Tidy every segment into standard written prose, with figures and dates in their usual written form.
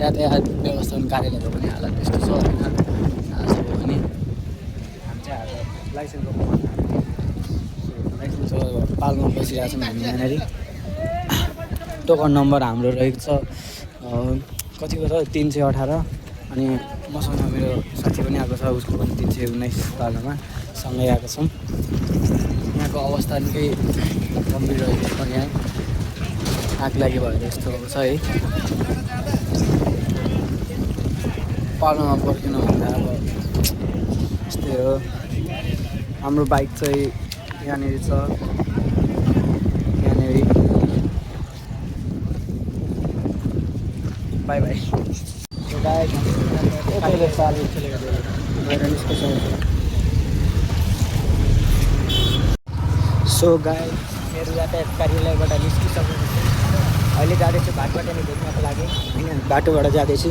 यातायात व्यवस्थापन कार्यालयको पनि हालत त्यस्तो छ होइन। आज भने हामी चाहिँ आज लाइसेन्सको पालमा बसिरहेको छौँ हामी यहाँनिर। टोकन नम्बर हाम्रो रहेको छ कतिको छ 318 अनि मसँग मेरो साथी पनि आएको छ, उसको पनि 319 पालमा सँगै आएको छौँ। यहाँको अवस्था निकै गम्भीर रहेको छ। यहाँ आग लागि भएर यस्तो छ है। पालमा पर्खिनु भन्दा अब यस्तै हो। हाम्रो बाइक चाहिँ यहाँनिर छ, यहाँनिर बाई बाई। सो गाई मेरो यातायात कार्यालयबाट निस्किसकेको छु। अहिले जाँदैछु भाटपाटेनी भेट्नको लागि होइन, बाटोबाट जाँदैछु।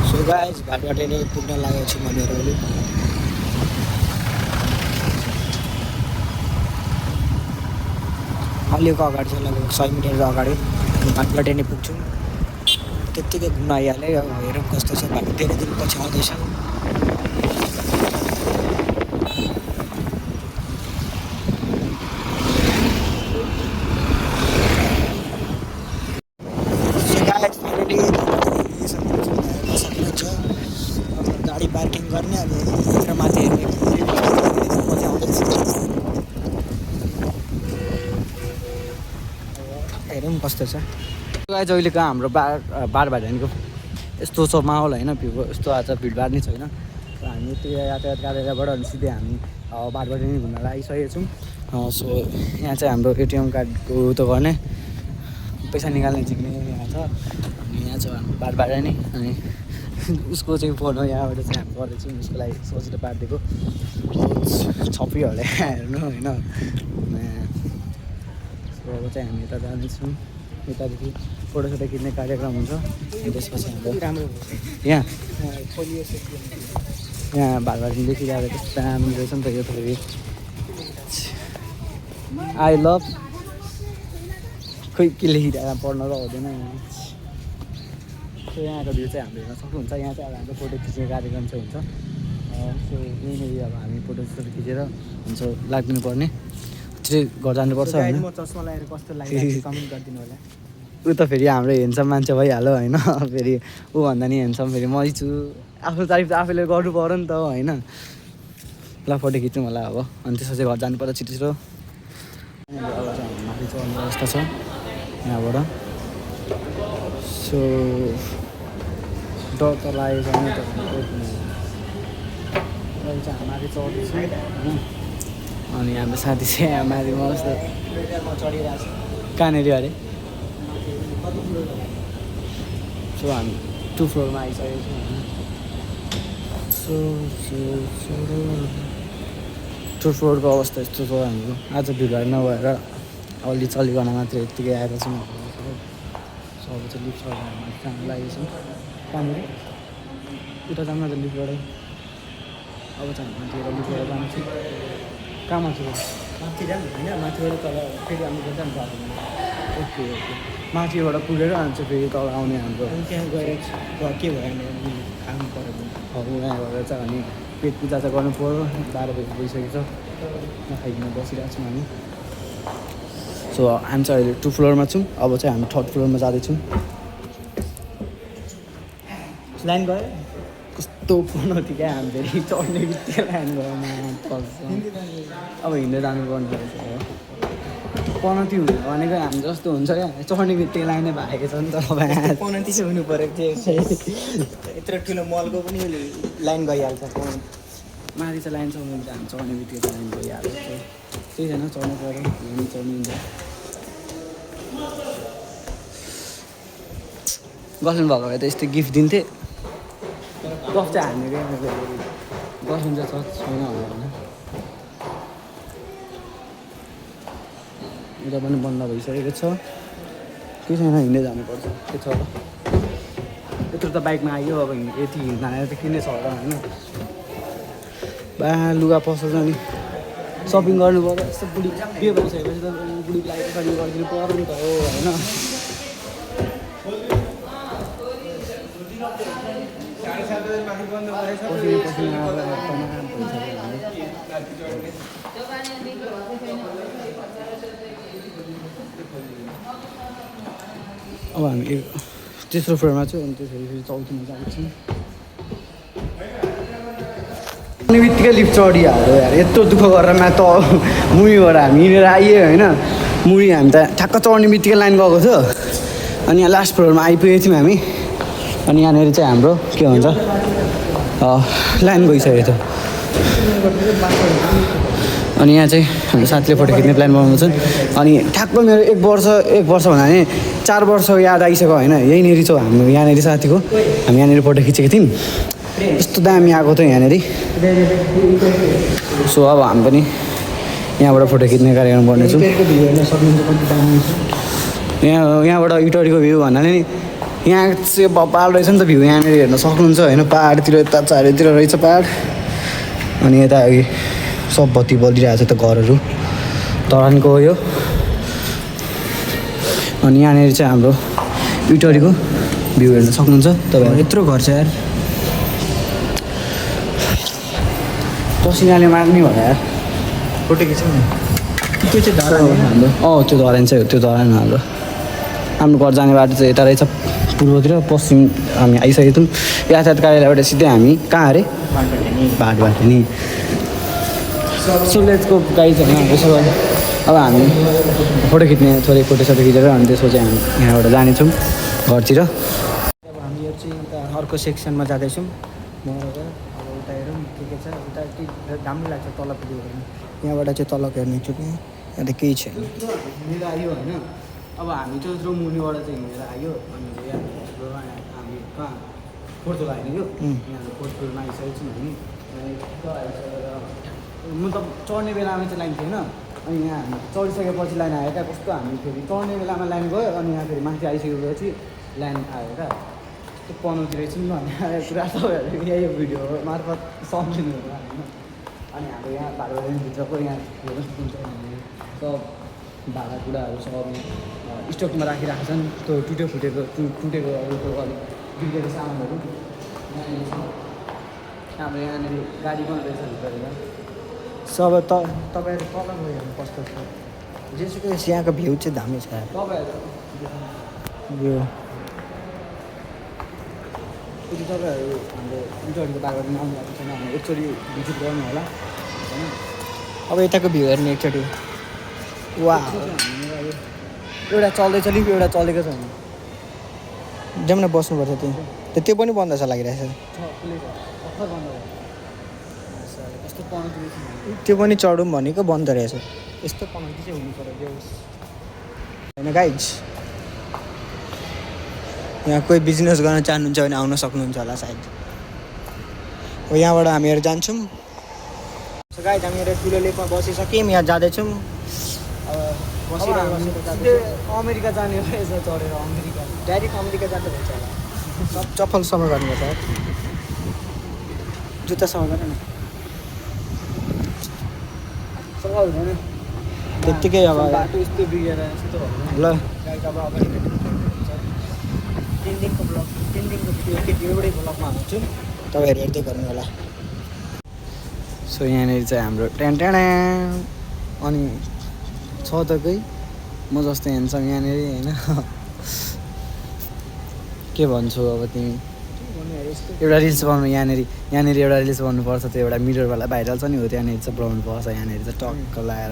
सो गाइस भाटपाटेनी पुग्न लागेको छु म मेरो अहिले। अलिक अगाडि चाहिँ लगभग 100 मिटर अगाडि भाटपाटेनी पुग्छु। त्यत्तिकै घुम्न आइहालेँ। अब हेरौँ कस्तो छ बाटो। धेरै दिनपछि आउँदैछ। गाडी पार्किङ गर्ने अब यत्र माथि हेर्ने पछि आउँदैछ। हेरौँ कस्तो छ। गाइस अहिलेको हाम्रो बारभाटेनीको यस्तो छ माहौल होइन, यस्तो आज भिडभाड नै छैन। हामी त्यो यातायात कार्यालयबाट अनि सिधै हामी बारभाटेनी घुम्न लागिसकेको छौँ। सो यहाँ चाहिँ हाम्रो एटिएम कार्डको उयो गर्ने पैसा निकाल्ने झिक्ने यहाँ छ। अनि यहाँ छ हाम्रो बारभाटेनी अनि उसको चाहिँ फोन हो। यहाँबाट चाहिँ हामी गर्दैछौँ उसको लागि सजिलो पारिदिएको। छपिहाल्यो हेर्नु होइन। सो अब चाहिँ हामी यता जाँदैछौँ। यतादेखि फोटोसोटो खिच्ने कार्यक्रम हुन्छ। त्यसपछि हाम्रो राम्रो यहाँ भाटपाटेनी देखिरहेको त्यस्तो राम्रो रहेछ नि त यो फेरि। आई लभ खोइ के लेखिरहेको पढ्न त हुँदैन। सो यहाँको भ्यू चाहिँ हाम्रो हेर्न सक्नुहुन्छ। यहाँ चाहिँ अब हाम्रो फोटो खिच्ने कार्यक्रम चाहिँ हुन्छ। सो यहीँनिर अब हामी फोटोसोटो खिचेर हुन्छ लाग्दिनु पर्ने। चाहिँ घर जानुपर्छ होइन। म चस्मा लगाएर कस्तो लाग्यो कमेन्ट गरिदिनु होला। ऊ त फेरि हाम्रो हेन्सम मान्छे भइहाल्यो होइन। फेरि ऊ भन्दा नि हेन्सम फेरि मै छु। आफ्नो तारिफ त आफैले गर्नु पऱ्यो नि त होइन। ल फोटो खिच्नु होला अब। अनि त्यसपछि घर जानुपर्छ छिटो छिटो। अब चाहिँ हामी माथि चढ्ने अवस्था छ यहाँबाट। सो डर त लागेको छैन त अहिले चाहिँ हामी माथि चढ्दैछौँ होइन। अनि हाम्रो साथी चाहिँ यहाँ माथि मस्त चढिरहेको छ। कहाँनिर अरे? सो हामी 2 फ्लोरमा आइसकेको छौँ होइन। सो 2 फ्लोरको अवस्था यस्तो छ हाम्रो। आज भिडभाड नभएर अलि चलिकन मात्रै यत्तिकै आएको छौँ। सो अब चाहिँ लिफ्ट चढेर हामी जानु लागेको छौँ। कहाँनिर उता जानु त लिफ्टबाटै। अब चाहिँ हामी माथिबाट लिफ्टबाट जान्छौँ। कहाँ माथिबाट? माथि जानु होइन, माथिबाट तल फेरि हामी जानु पर्दैन। ओके ओके माथिबाट पुगेर अनि चाहिँ फेरि तल आउने हाम्रो। त्यहाँ गएर के भयो भने खानु पऱ्यो भने अब यहाँ गएर चाहिँ अनि पेट पूजा चाहिँ गर्नु पऱ्यो। 12 बजी भइसकेको छ। नखाइकन बसिरहेको छौँ हामी। सो हामी चाहिँ अहिले 2 फ्लोरमा छौँ। अब चाहिँ हामी 3rd फ्लोरमा जाँदैछौँ। लाइन गयो कस्तो पनौती क्या हामी फेरि चढ्ने बित्तिकै लाइन गयो। अब हिँड्दै जानुपर्ने रहेछ। पनौती हुने भनेको हामी जस्तो हुन्छ क्या, चढ्ने बित्तिकै लाइनै भागेको छ नि त। पनौती चाहिँ हुनु पऱ्यो। त्यो यत्रो ठुलो मलको पनि लाइन गइहाल्छ। माथि चाहिँ लाइन छ भने हामी चढ्ने बित्तिकै लाइन गइहाल्छ। त्यही छैन चढ्नु पऱ्यो। हामी चढ्नु हुन्छ। गर्नु भएको भए त यस्तो गिफ्ट दिन्थेँ। गफ चाहिँ हान्ने क्या गर्नु चाहिँ छैन होइन। उता पनि बन्द भइसकेको छ। केही छैन हिँड्दै जानुपर्छ। के छ यत्रो त बाइकमा आयो। अब यति हिँड्न आएर त किन छ र होइन। बा लुगा पसल नि सपिङ गर्नु पर्यो यस्तो बुढी बिहे भइसकेपछि त बुढीको लागि सपिङ गरिदिनु पर्यो नि त हो होइन अब हामी तेस्रो फ्लोरमा चाहिँ अनि त्यसरी फेरि चौथोमा जान्छौँ बित्तिकै लिफ्ट चढिहाल्यो यार यत्रो दुःख गरेर त मुडीबाट हामी हिँडेर आइयो होइन मुडी हामी त ठ्याक्क चढ्ने बित्तिकै लाइन गएको थियो अनि यहाँ लास्ट फ्लोरमा आइपुगेको थियौँ हामी अनि यहाँनिर चाहिँ हाम्रो के भन्छ लाइन गइसकेको थियो अनि यहाँ चाहिँ हाम्रो साथीले फोटो खिच्ने प्लान बनाउँछन् अनि ठ्याक्क मेरो एक वर्ष भन्दा नि 4 वर्ष याद आइसक्यो होइन यहीँनिर छ हाम्रो यहाँनिर साथीको हामी यहाँनिर फोटो खिचेको थियौँ यस्तो दामी आएको थियो यहाँनिर सो अब हामी पनि यहाँबाट फोटो खिच्ने कार्यक्रम गर्नेछौँ यहाँबाट इटरीको भ्यू भन्नाले नि यहाँ चाहिँ पाहाड रहेछ नि त भ्यू यहाँनिर हेर्न सक्नुहुन्छ होइन पाहाडतिर यता चारैतिर रहेछ पाहाड अनि यता अघि सब बत्ती बलिरहेको छ त घरहरू तरानको हो यो अनि यहाँनिर चाहिँ हाम्रो इटरीको भ्यू हेर्न सक्नुहुन्छ तपाईँहरू यत्रो घर छ यार पसिनाले मार्ने भयो यार फोटो खिच्यौँ नि त्यो चाहिँ धरान हाम्रो त्यो धरान चाहिँ हो त्यो धरान हाम्रो घर जाने बाटो चाहिँ यता रहेछ पूर्वतिर पश्चिम हामी आइसकेको थियौँ यातायात कार्यालयबाट सिधै हामी कहाँ अरे भाटबाट नि सुलेजको गाई छ होइन यसो अब हामी फोटो खिच्ने थोरै फोटोसोटो खिचेर अनि त्यसपछि हामी यहाँबाट जानेछौँ घरतिर अब हामी यो चाहिँ उता अर्को सेक्सनमा जाँदैछौँ मरको अब उता हेरौँ के छ उता दामी लाग्छ तलपट्टि हेर्नु यहाँबाट चाहिँ तल हेर्नेछु कि यहाँ त केही छैन हिँडेर आयो होइन अब हामी चाहिँ यत्रो मुनिबाट चाहिँ हिँडेर आयो अनि हामी कहाँ फोर्थ फ्लोर आइदियो यहाँ फोर्थ फ्लोरमा आइसकेको छौँ हामी म त चढ्ने बेलामा चाहिँ लाइन थिएन अनि यहाँ हामी चढिसकेपछि लाइन आयो क्या कस्तो हामी फेरि चढ्ने बेलामा लाइन गयो अनि यहाँ फेरि माथि आइसकेपछि लाइन आयो क्या त्यो पनौती रहेछ नि भने पुरा तपाईँहरू यहाँ यो भिडियो मार्फत सम्झिनु होला होइन अनि हाम्रो यहाँ भाडाभित्रको यहाँ हेर्नु सक्नुहुन्छ सब भाँडाकुँडाहरू सब स्टकमा राखिरहेको छन् त्यो टुटेको अरूको अलिक बिग्रेको सामानहरू हाम्रो यहाँनिर गाडी पनि रहेछ भित्र सब तपाईँहरू तल गयो हेर्नु कस्तो छ जेसुकै यहाँको भ्यू चाहिँ दामी छ तपाईँहरू यो यदि तपाईँहरू हाम्रो इन्टरभ्यूको बारेमा आउनु भएको छैन हामी एकचोटि भिजिट गर्नु होला होइन अब यताको भ्यू हेर्ने एकचोटि वा एउटा चल्दैछ लिफ्ट एउटा चलेको छैन जाउँ न बस्नुपर्छ त्यो पनि बन्द छ लागिरहेछ त्यो पनि चढौँ भनेको बन्द रहेछ यस्तो पनौती चाहिँ हुनु पऱ्यो होइन गाइज यहाँ कोही बिजनेस गर्न चाहनुहुन्छ भने आउन सक्नुहुन्छ होला सायद हो यहाँबाट हामीहरू जान्छौँ सो गाइज हामीहरू ठुलो लेकमा बसिसक्यौँ यहाँ जाँदैछौँ अमेरिका जाने रहेछ चढेर अमेरिका डाइरेक्ट अमेरिका जाँदा रहेछ होला सब चप्पल सफा गर्नुपर्छ जुत्ता सफा गर न सफा हुँदैन त्यत्तिकै अब बाटो यस्तो बिग्रेर यस्तो ल अब अगाडि तिन दिनको भिडियो एउटै ब्लगमा हाल्छु तपाईँहरू हेर्दै गर्नु होला सो यहाँनिर चाहिँ हाम्रो टेन्टेडा अनि छ त कोही म जस्तो हेर्छौँ यहाँनिर होइन के भन्छौ अब तिमी एउटा रिल्स बनाउनु यहाँनिर एउटा रिल्स बनाउनुपर्छ त्यो एउटा मिररवाला भाइरल छ नि हो त्यहाँनिर चाहिँ बनाउनु पर्छ यहाँनिर चाहिँ टक्क लगाएर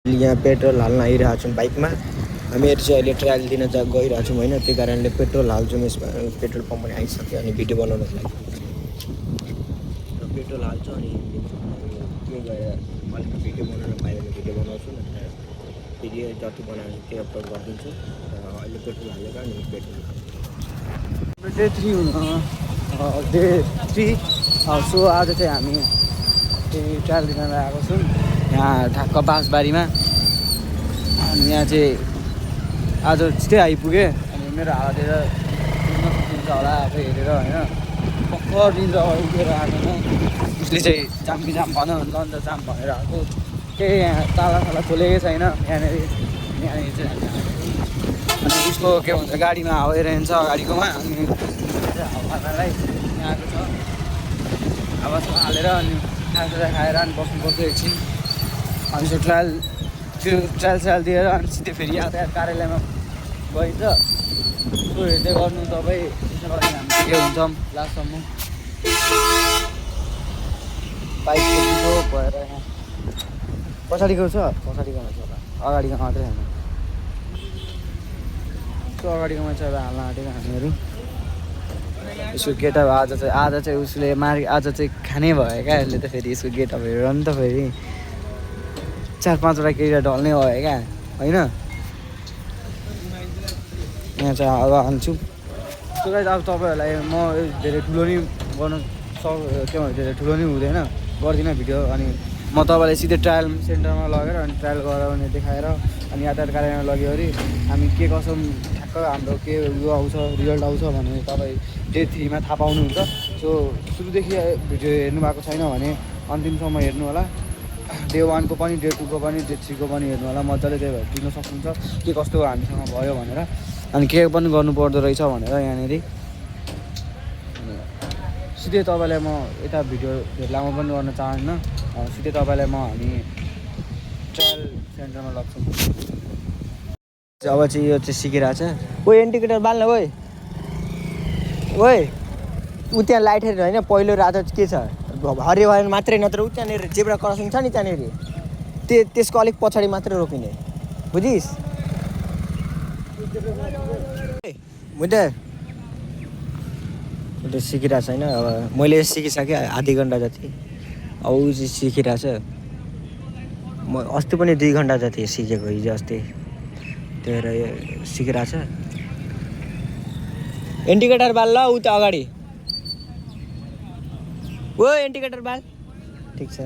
यहाँ पेट्रोल हाल्न आइरहेको छौँ बाइकमा हामीहरू चाहिँ अहिले ट्रायल दिन गइरहेको छौँ होइन त्यही कारणले पेट्रोल हाल्छौँ यसमा पेट्रोल पम्प पनि आइसक्यो अनि भिडियो बनाउनको लागि पेट्रोल हाल्छु अनि त्यो गएर अलिक भिडियो बनाउन पायो भने भिडियो बनाउँछु नत्र भिडियो जति बनायो त्यो अपलोड गरिदिन्छु अहिले पेट्रोल हालेको अनि पेट्रोल डे 3 सो आज चाहिँ हामी त्यही ट्रायल दिन आएको छौँ यहाँ ठ्याक्क बाँसबारीमा। अनि यहाँ चाहिँ आज छिटै आइपुगेँ। अनि मेरो हावातिर पुग्न सकिन्छ होला अब हेरेर होइन। भर्खर निन्द्रा उठेर आएको उसले चाहिँ जाम भन्यो भने अन्त जाम भनेर आएको। केही यहाँ ताला खोलेकै छैन यहाँनिर चाहिँ। अनि उसको के भन्छ गाडीमा हावा हेरिन्छ अगाडिकोमा। अनि हावालाई यहाँ आएको छ हावा हालेर अनि खाजा खाएर अनि बस्नुपर्छ एकछिन। अनि त्यो ट्रायल दिएर अनि सिधै फेरि यातायात कार्यालयमा गइन्छ। सो हेर्दै गर्नु तपाईँ, त्यसो गरी हामी के हुन्छौँ लास्टसम्म। बाइकको बिटो भएर यहाँ पछाडिको छ, पछाडिको छ होला, अगाडिको मात्रै होइन। सो अगाडिकोमा चाहिँ अब हाल्न आँटेको हामीहरू। यसको गेटअप आज चाहिँ उसले आज चाहिँ खाने भयो क्या। यसले त फेरि यसको गेटअप हेरेर नि त फेरि 4-5वटा केटा ढल्ने भयो क्या होइन। यहाँ चाहिँ हावा हाल्छु। त्यो चाहिँ अब तपाईँहरूलाई म धेरै ठुलो नि गर्नु के भन्छ धेरै ठुलो नि हुँदैन, गर्दिनँ भिडियो। अनि म तपाईँलाई सिधै ट्रायल सेन्टरमा लगेर अनि ट्रायल गराउने देखाएर अनि यातायात कार्यालयमा लग्यो हामी के कसो ठ्याक्क हाम्रो के उयो आउँछ रिजल्ट आउँछ भने तपाईँ डे 3मा थाहा पाउनुहुन्छ। सो सुरुदेखि भिडियो हेर्नु भएको छैन भने अन्तिमसम्म हेर्नु होला। डे 1को पनि डे 2को पनि डे 3को पनि हेर्नु होला। मजाले त्यही भएर बुझ्न सक्नुहुन्छ के कस्तो हामीसँग भयो भनेर। अनि के पनि गर्नुपर्दो रहेछ भनेर यहाँनिर। सिधै तपाईँलाई म यता भिडियो धेरै लामो पनि गर्न चाहन्न। सिधै तपाईँलाई हामी ट्रायल सेन्टरमा लाग्छौँ। अब चाहिँ यो चाहिँ सिकिरहेछ। ओ इन्डिकेटर बाल्न ओइ ऊ त्यहाँ लाइट हेरेर होइन पहिलो रातो के छ हरियो भएर मात्रै, नत्र ऊ त्यहाँनिर जेब्रा क्रसिङ छ नि त्यहाँनिर त्यसको अलिक पछाडि मात्रै रोकिने, बुझिस्? बुझ्दै उसले सिकिरहेको छैन। अब मैले सिकिसकेँ आधी घन्टा जति। अब ऊ चाहिँ सिकिरहेछ। म अस्ति पनि 2 घन्टा जति सिकेको, हिजो अस्ति। त्यही भएर सिकिरहेछ। इन्डिकेटर बाल ल ऊ त अगाडि। ओ इन्डिकेटर बाल ठिक छ।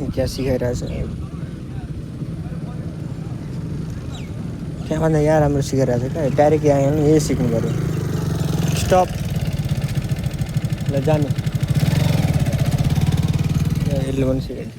क्या सिकाइरहेछ त्यहाँभन्दा यहाँ राम्रो सिकाइरहेछ क्या। डाइरेक्ट यहाँ यही सिक्नु पऱ्यो। स्टप ल जानु यसले पनि सिकाइदियो।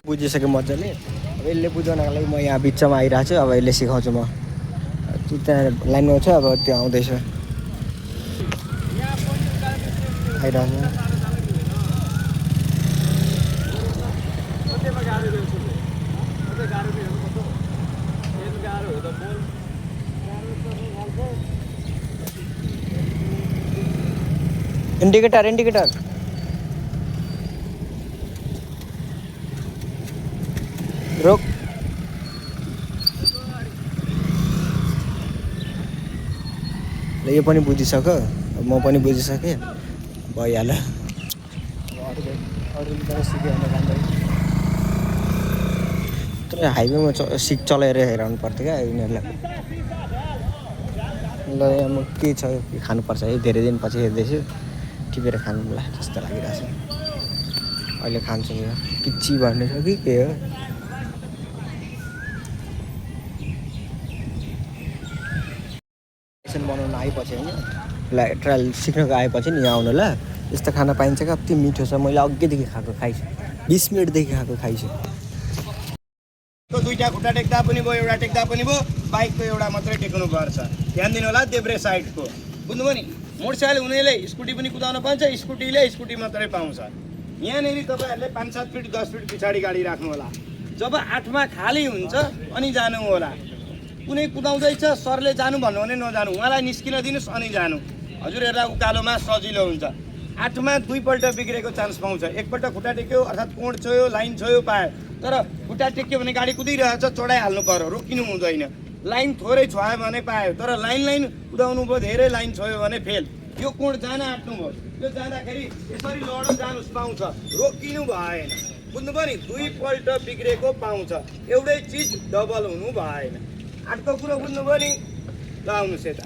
बुझिसकेँ मजाले। अब यसले बुझाउनको लागि म यहाँ बिचमा आइरहेको छु। अब यसले सिकाउँछु म। त्यो त्यहाँ लाइनमा छ, अब त्यो आउँदैछ आइरहेको छ। इन्डिकेटर रोक। यो पनि बुझिसक्यो, म पनि बुझिसकेँ, भइहाल्यो। तर हाइवेमा चलाएर हेराउनु पर्थ्यो क्या यिनीहरूलाई। ल म के छ के खानुपर्छ है, धेरै दिनपछि हेर्दैछु। टिपेर खानु मलाई जस्तो लागिरहेछ। अहिले खान्छु यो किच्ची भन्ने छ कि के हो। बनाउन आएपछि होइन ट्रायल सिक्नको आएपछि नि यहाँ आउनु ल। यस्तो खाना पाइन्छ क्या, कति मिठो छ। मैले अघिदेखि खाएको खाइछु, 20 मिनटदेखि खाएको खाइछु। दुईटा खुट्टा टेक्दा पनि भयो, एउटा टेक्दा पनि भयो। बाइकको एउटा मात्रै टेक्नु पर्छ। ध्यान दिनु होला देब्रे साइडको, बुझ्नुभयो नि। मोटरसाइकल हुनेले स्कुटी पनि कुदाउन पाउँछ, स्कुटीले स्कुटी मात्रै पाउँछ। यहाँनिर तपाईँहरूले 5-7 फिट 10 फिट पछाडि गाडी राख्नु होला। जब 8मा खाली हुन्छ अनि जानु होला। कुनै कुदाउँदैछ सरले जानु भन्नु भने नजानु, उहाँलाई निस्किन दिनुहोस् अनि जानु। हजुरहरूलाई उकालोमा सजिलो हुन्छ। 8मा 2 पल्ट बिग्रेको चान्स पाउँछ। एकपल्ट खुट्टा टेक्यो अर्थात् कोण छोयो, लाइन छोयो पायो, तर खुट्टा टेक्यो भने गाडी कुदिरहेछ चढाइहाल्नु पर्यो, रोकिनु हुँदैन। लाइन थोरै छोयो भने पायो, तर लाइन कुदाउनु भयो, धेरै लाइन छोयो भने फेल। यो कोण जान आँट्नुभयो, यो जाँदाखेरि यसरी लडो जानुस् पाउँछ, रोकिनु भएन। बुझ्नुभयो नि, 2 पल्ट बिग्रेको पाउँछ, एउटै चिज डबल हुनु भएन। 8को कुरो बुझ्नुभयो नि। ल आउनुहोस् यता।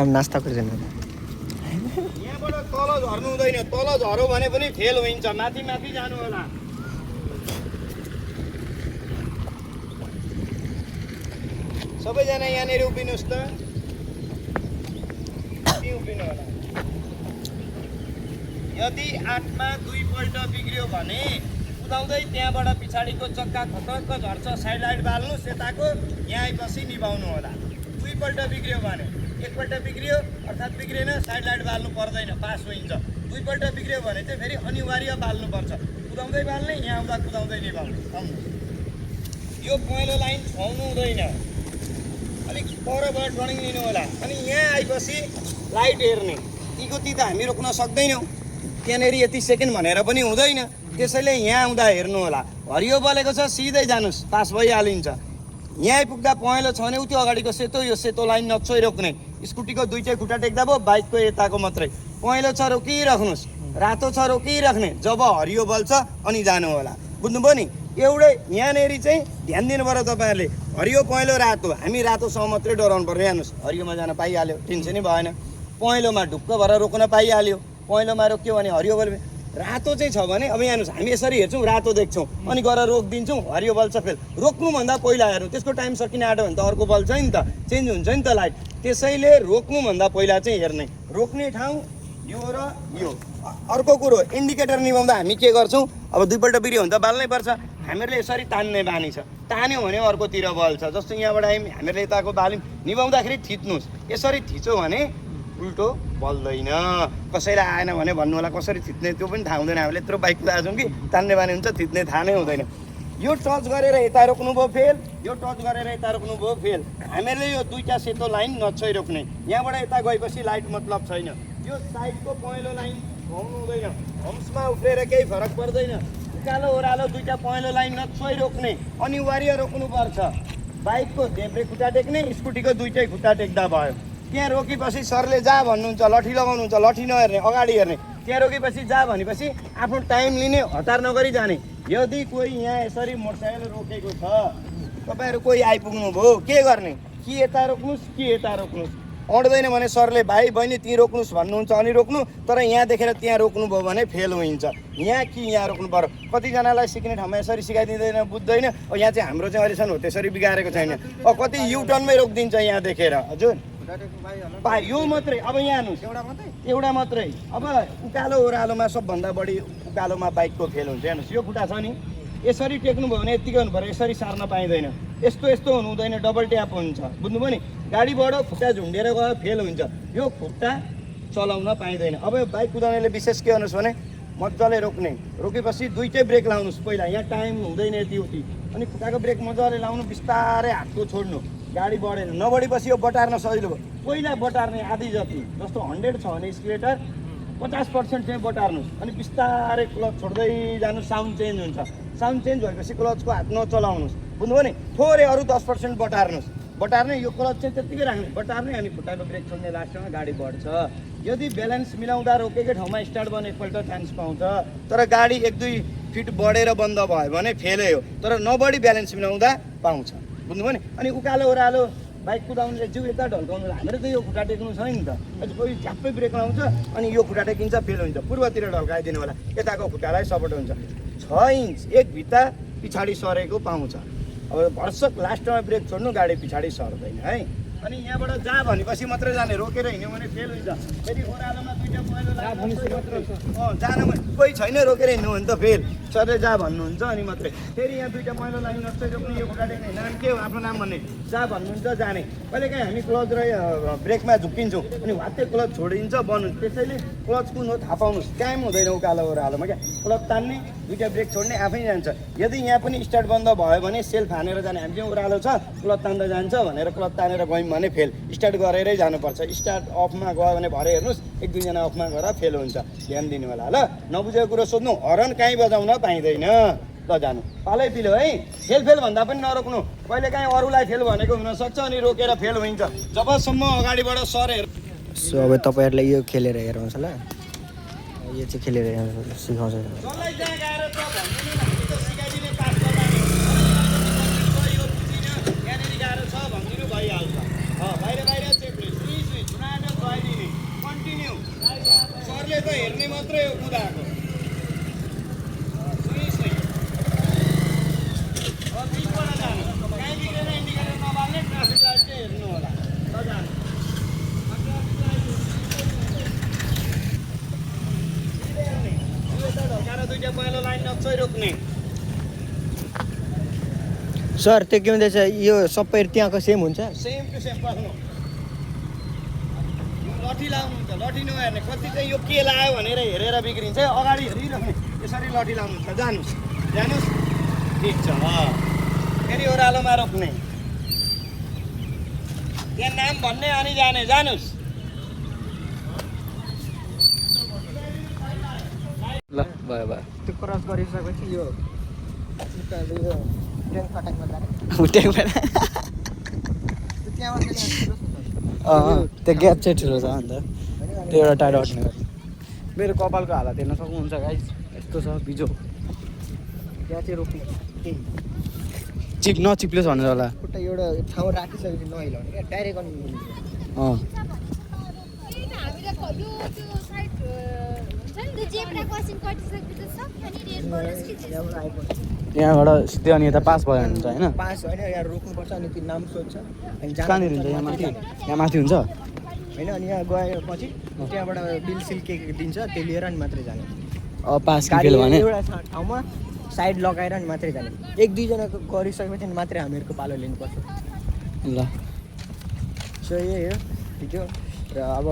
नास्ता कर यहाँबाट तल झर्नु हुँदैन, तल झर्यो भने पनि फेल हुन्छ, माथि माथि जानु होला। सबैजना यहाँनिर उभिनुहोस् त, उभिनु होला। यदि 8मा 2 पल्ट बिग्रियो भने कुदाउँदै त्यहाँबाट पछाडिको चक्का खतक्क झर्छ, साइड लाइट बाल्नुहोस् यताको, यहाँ आइपछि निभाउनु होला। 2 पल्ट बिग्रियो भने, एकपल्ट बिग्रियो अर्थात् बिग्रेन, साइड लाइट बाल्नु पर्दैन, पास हुन्छ। 2 पल्ट बिग्रियो भने चाहिँ फेरि अनिवार्य बाल्नुपर्छ, कुदाउँदै बाल्ने, यहाँ आउँदा कुदाउँदै निभाउनु। यो पहेँलो लाइन छाउनु हुँदैन, अलिक परबाट टर्निङ लिनु होला। अनि यहाँ आएपछि लाइट हेर्ने, तीको ती त हामी रोक्न सक्दैनौँ, त्यहाँनिर यति सेकेन्ड भनेर पनि हुँदैन, त्यसैले यहाँ आउँदा हेर्नु होला। हरियो बलेको छ सिधै जानुहोस्, पास भइहालिन्छ। यहाँ आइपुग्दा पहेँलो छ भने उ त्यो अगाडिको सेतो, यो सेतो लाइन नछोइ रोक्ने। स्कुटीको दुईटै खुट्टा टेक्दा भयो, बाइकको यताको मात्रै। पहेँलो छ रोकिराख्नुहोस्, रातो छ रोकिराख्ने, जब हरियो बल्छ अनि जानु होला। बुझ्नुभयो नि, एउटै यहाँनिर चाहिँ ध्यान दिनु पर्यो तपाईँहरूले। हरियो पहेँलो रातो, हामी रातोसँग मात्रै डराउनु पर्यो। हेर्नुहोस्, हरियोमा जान पाइहाल्यो, टेन्सनै भएन। पहेँलोमा ढुक्क भएर रोक्न पाइहाल्यो, पहेँलोमा रोक्यो भने हरियो बल्यो। रातो चाहिँ छ भने अब हेर्नुहोस्, हामी यसरी हेर्छौँ, रातो देख्छौँ अनि गएर रोकिदिन्छौँ, हरियो बल्छ फेल। रोक्नुभन्दा पहिला हेर्नु, त्यसको टाइम सकिन आँट्यो भने त अर्को बल्छ नि त, चेन्ज हुन्छ नि त लाइट। त्यसैले रोक्नुभन्दा पहिला चाहिँ हेर्ने, रोक्ने ठाउँ यो र यो। अर्को कुरो, इन्डिकेटर निभाउँदा हामी के गर्छौँ, अब 2 पल्ट बिग्रियो भने त बाल्नै पर्छ, हामीहरूले यसरी तान्ने बानी छ। तान्यो भने अर्कोतिर बल्छ। जस्तो यहाँबाट आयौँ, हामीहरूले यताको बाल्यौँ, निभाउँदाखेरि थिच्नुहोस्, यसरी थिच्यो भने उल्टो बल्दैन। कसैलाई आएन भने भन्नु होला कसरी थिच्ने, त्यो पनि थाहा हुँदैन। हामीले यत्रो बाइक कुदाएको छौँ कि तान्ने बानी हुन्छ, थिच्ने थाहा नै हुँदैन। यो टच गरेर यता रोक्नुभयो फेल, यो टच गरेर यता रोक्नुभयो फेल। हामीहरूले यो दुईवटा सेतो लाइन नछोइ रोक्ने, यहाँबाट यता गएपछि लाइट मतलब छैन। यो साइडको पहेँलो लाइन घुम्नु हुँदैन, हम्समा उफ्रेर केही फरक पर्दैन। उकालो ओह्रालो दुईवटा पहेँलो लाइन नछोइ रोक्ने, अनिवार्य रोक्नुपर्छ। बाइकको देब्रे खुट्टा टेक्ने, स्कुटीको दुईटै खुट्टा टेक्दा भयो। त्यहाँ रोकेपछि सरले जा भन्नुहुन्छ, लठी लगाउनुहुन्छ, लठी नहेर्ने, अगाडि हेर्ने। त्यहाँ रोकेपछि जा भनेपछि आफ्नो टाइम लिने, हतार नगरी जाने। यदि कोही यहाँ यसरी मोटरसाइकल रोकेको छ, तपाईँहरू कोही आइपुग्नु भयो, के गर्ने, कि यता रोक्नुहोस् कि यता रोक्नुहोस्। अड्दैन भने सरले भाइ बहिनी त्यहीँ रोक्नुहोस् भन्नुहुन्छ अनि रोक्नु, तर यहाँ देखेर त्यहाँ रोक्नुभयो भने फेल हुन्छ। यहाँ कि यहाँ रोक्नु पर्यो। कतिजनालाई सिक्ने ठाउँमा यसरी सिकाइदिँदैन, बुझ्दैन। यहाँ चाहिँ हाम्रो चाहिँ अहिलेसम्म हो त्यसरी बिगारेको छैन। कति युटर्नमै रोकिदिन्छ यहाँ देखेर। हजुर भाइ यो मात्रै, अब यहाँ हेर्नुहोस्, एउटा मात्रै। अब उकालो ओह्रालोमा सबभन्दा बढी उकालोमा बाइकको फेल हुन्छ। हेर्नुहोस्, यो खुट्टा छ नि, यसरी टेक्नुभयो भने यत्तिकै हुनु पऱ्यो, यसरी सार्न पाइँदैन। यस्तो यस्तो हुनु हुँदैन, डबल ट्याप हुन्छ। बुझ्नुभयो नि, गाडीबाट खुट्टा झुन्डेर गयो फेल हुन्छ। यो खुट्टा चलाउन पाइँदैन। अब बाइक कुदाउनेले विशेष के गर्नुहोस् भने मजाले रोक्ने, रोकेपछि दुईटै ब्रेक लाउनुहोस् पहिला, यहाँ टाइम हुँदैन यति उति। अनि खुट्टाको ब्रेक मजाले लाउनु, बिस्तारै हातको छोड्नु, गाडी बढेन। नबढेपछि यो बटार्न सजिलो भयो। पहिला बटार्ने आधी जति, जस्तो 100 छ भने स्कुटर 50% चाहिँ बटार्नुहोस्, अनि बिस्तारै क्लच छोड्दै जानु, साउन्ड चेन्ज हुन्छ। साउन्ड चेन्ज भएपछि क्लचको हात नचलाउनुहोस्। बुझ्नुभयो नि, थोरै अरू 10% बटार्नुहोस्। बटार्ने, यो क्लच चाहिँ त्यत्तिकै राख्ने, बटार्ने, अनि खुट्टाको ब्रेक छोड्ने, लास्टमा गाडी बढ्छ। यदि ब्यालेन्स मिलाउँदा रोकेकै ठाउँमा स्टार्ट गर्ने एकपल्ट चान्स पाउँछ, तर गाडी 1-2 फिट बढेर बन्द भयो भने फेलै हो। तर नबढी ब्यालेन्स मिलाउँदा पाउँछ। बुझ्नुभयो नि। अनि उकालो ओह्रालो बाइक कुदाउनेले जिउ यता ढल्काउनु, हाम्रो त यो खुट्टा टेक्नु छैन नि त। कोही झ्याप्पै ब्रेक लाउँछ अनि यो खुट्टा टेकिन्छ, फेल हुन्छ। पूर्वतिर ढल्काइदिनु होला, यताको खुट्टालाई सपोर्ट हुन्छ। 6 इन्च एक भित्ता पछाडि सरेको पाउँछ। अब भर्सक लास्टमा ब्रेक छोड्नु, गाडी पछाडि सर्दैन है। अनि यहाँबाट जा भनेपछि मात्रै जाने, रोकेर हिँड्यो भने फेल हुन्छ। फेरि ओह्रालोमा दुईवटा पहेँलो जान कोही छैन रोकेर हिँड्नु भने त फेल। सरले जा भन्नुहुन्छ अनि मात्रै। फेरि यहाँ दुईवटा मैलो लाइन नक्छ जो पनि यो गाडीको नाम के हो आफ्नो नाम भन्ने जा भन्नुहुन्छ जाने। कहिलेकाहीँ हामी क्लच र ब्रेकमा झुक्किन्छौँ अनि वात्तै क्लच छोडिन्छ बन्द हुन्छ। त्यसैले क्लच कुन हो थाहा पाउनुहोस्, कायम हुँदैन उकालो ओह्रालोमा क्या। क्लच तान्ने दुईवटा ब्रेक छोड्ने आफै जान्छ। यदि यहाँ पनि स्टार्ट बन्द भयो भने सेल्फ हानेर जाने। हामी चाहिँ ओह्रालो छ क्लच तान्दा जान्छ भनेर क्लच तानेर गयौँ भने फेल। स्टार्ट गरेरै जानुपर्छ। स्टार्ट अफमा गयो भने भरे हेर्नुहोस् 1-2 जना अफमा गएर फेल हुन्छ। ध्यान दिनु होला ल। नबुझेको कुरो सोध्नु, हरन कहीँ बजाउन पाइँदैन। ल जानु पालै पिलो है। फेल भन्दा पनि नरोक्नु। कहिलेकाहीँ अरूलाई फेल भनेको हुनसक्छ अनि रोकेर फेल हुन्छ। जबसम्म अगाडिबाट सर हेर। सो अब तपाईँहरूलाई यो खेलेर हेराउँछ ल, यो चाहिँ खेलेर सिकाउँछ। जसलाई जहाँ गएर त भन्नु नि, हामी त सिकाइदिने पास गर्दा नि यो बुझिन यहाँनिर गएर छ भनिदिनु भइहाल्छ। बाहिर चेप्ले सुई छुनाएर गइदिने कन्टिन्यू। सरले त हेर्ने मात्रै हो कुदाएको। बिचबाट जानु, कहीँ बिग्रेर इन्डिकेटर नबाल्ने, ट्राफिक लाइट चाहिँ हेर्नु होला। ल जानु ढोकाएर दुईवटा पहिलो लाइन नक्सै रोक्ने। सर त्यो के भन्दैछ, यो सबै त्यहाँको सेम हुन्छ? सेम टु सेम बस्नु। लठी लाउनुहुन्छ, लठी नहेर्ने। कति चाहिँ यो के लायो भनेर हेरेर बिग्रिन्छ। अगाडि हेरिराख्ने, यसरी लठी लाउनुहुन्छ। जानुहोस् ठिक छ। फेरि ओह्रालोमा रोक्ने, त्यहाँ नाम भन्ने अनि जाने। जानुहोस् ल भयो त्यो क्रस गरिसकेपछि यो त्यो ग्याप चाहिँ ठुलो छ अन्त त्यो एउटा टाढो हट्ने गरी। मेरो कपालको हालत हेर्न सक्नुहुन्छ गाइस, यस्तो छ बिजो। त्यहाँ चाहिँ रोक्ने नचिप्लोस् भनेर होला। खुट्टा एउटा ठाउँ राखिसकेपछि नहिलाउने क्या, डाइरेक्ट अनि यहाँबाट सिधै अनि यता पास भयो हुन्छ होइन? पास होइन, यहाँ रोक्नुपर्छ अनि त्यो नाम सोध्छ। अनि कहाँनिर हुन्छ? यहाँ माथि हुन्छ होइन? अनि यहाँ गएपछि त्यहाँबाट बिल सिल के दिन्छ त्यो लिएर अनि मात्रै जाने। पास फेल भने एउटा ठाउँमा साइड लगाएर अनि मात्रै जाने। 1-2 जनाको गरिसकेपछि मात्रै हामीहरूको पालो लिनुपर्छ। ल सो यही हो भिडियो। र अब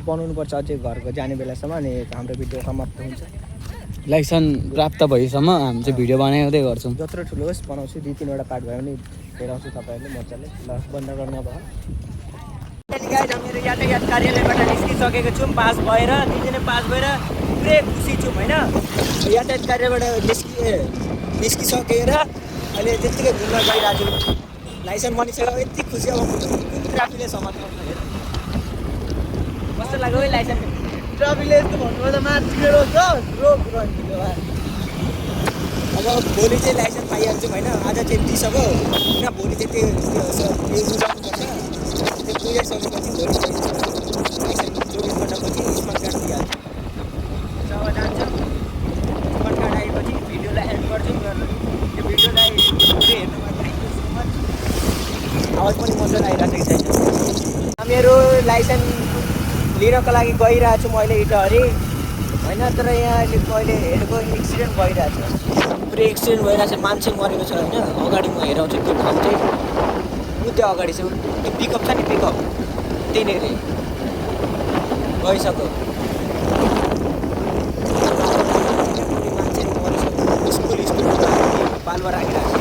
बनाउनुपर्छ अझै घरको जाने बेलासम्म, अनि हाम्रो भिडियो समाप्त हुन्छ। लाइसेन्स प्राप्त भएसम्म हामी चाहिँ भिडियो बनाउँदै गर्छौँ। जत्रो ठुलो होस् बनाउँछु, 2-3वटा पार्ट भयो भने हेराउँछु तपाईँहरूले मजाले। ल बन्द गर्नु भयो। हामीहरू यातायात कार्यालयबाट निस्किसकेको छौँ पास भएर। 2 जना पास भएर पुरै खुसी छौँ होइन? यातायात कार्यालयबाट निस्किसकेर अहिले त्यत्तिकै घुम्न गइरहेको छु। लाइसेन्स बनिसक्यो, यति खुसी। अब ट्राफिकले समात्नु कस्तो लाग्यो है लाइसेन्स? ट्राफिकले यस्तो भन्नुपर्दा माथिबाट छ रोक रहन्थ्यो। अब भोलि चाहिँ लाइसेन्स पाइहाल्छौँ होइन? आज चाहिँ दिइसक्यो होइन? भोलि चाहिँ त्यो बुझाउनुपर्छ। त्यो बुझाइसकेपछि भोलि लाइसेन्स 24 घन्टापछि स्मार्ट कार्ड दिइहाल्छ। जब जान्छौँ स्मार्ट कार्ड आएपछि भिडियोलाई एड गर्छौँ। त्यो भिडियोलाई हेर्नुमा थ्याङ्क यू सो मच। आवाज पनि मजाले आइरहेको छैन। हामीहरू लाइसेन्स लिनको लागि गइरहेको छु मैले इटहरी होइन? तर यहाँ अहिले हेरेको एक्सिडेन्ट भइरहेको छ, पुरै एक्सिडेन्ट भइरहेको छ। मान्छे मरेको छ होइन? अगाडि म हेराउँछु त्यो ठाउँ चाहिँ, त्यो अगाडि चाहिँ त्यो पिकअप छ नि, पिकअप त्यहीँनिर गइसक्यो। मान्छे मरिसक्यो। स्कुल पालमा राखिरहेको छु।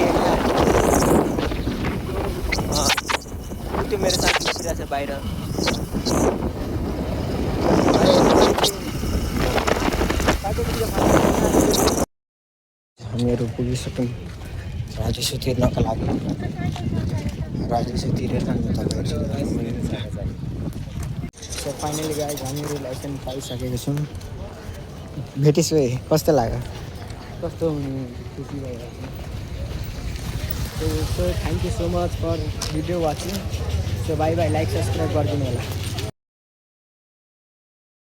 त्यो मेरो साथी बसिरहेको छ बाहिर। हामीहरू पुगिसक्यौँ राजस्व तिर्नको लागि। राजस्व तिरेर सो फाइनली गाइस हामीहरू लाइसेन्स पाइसकेको छौँ। भेटिस् है, कस्तो लाग्यो? कस्तो हुने खुसी भइरहेको छ। So thank you so much for video watching. So bye bye. Like subscribe गरिदिनु होला।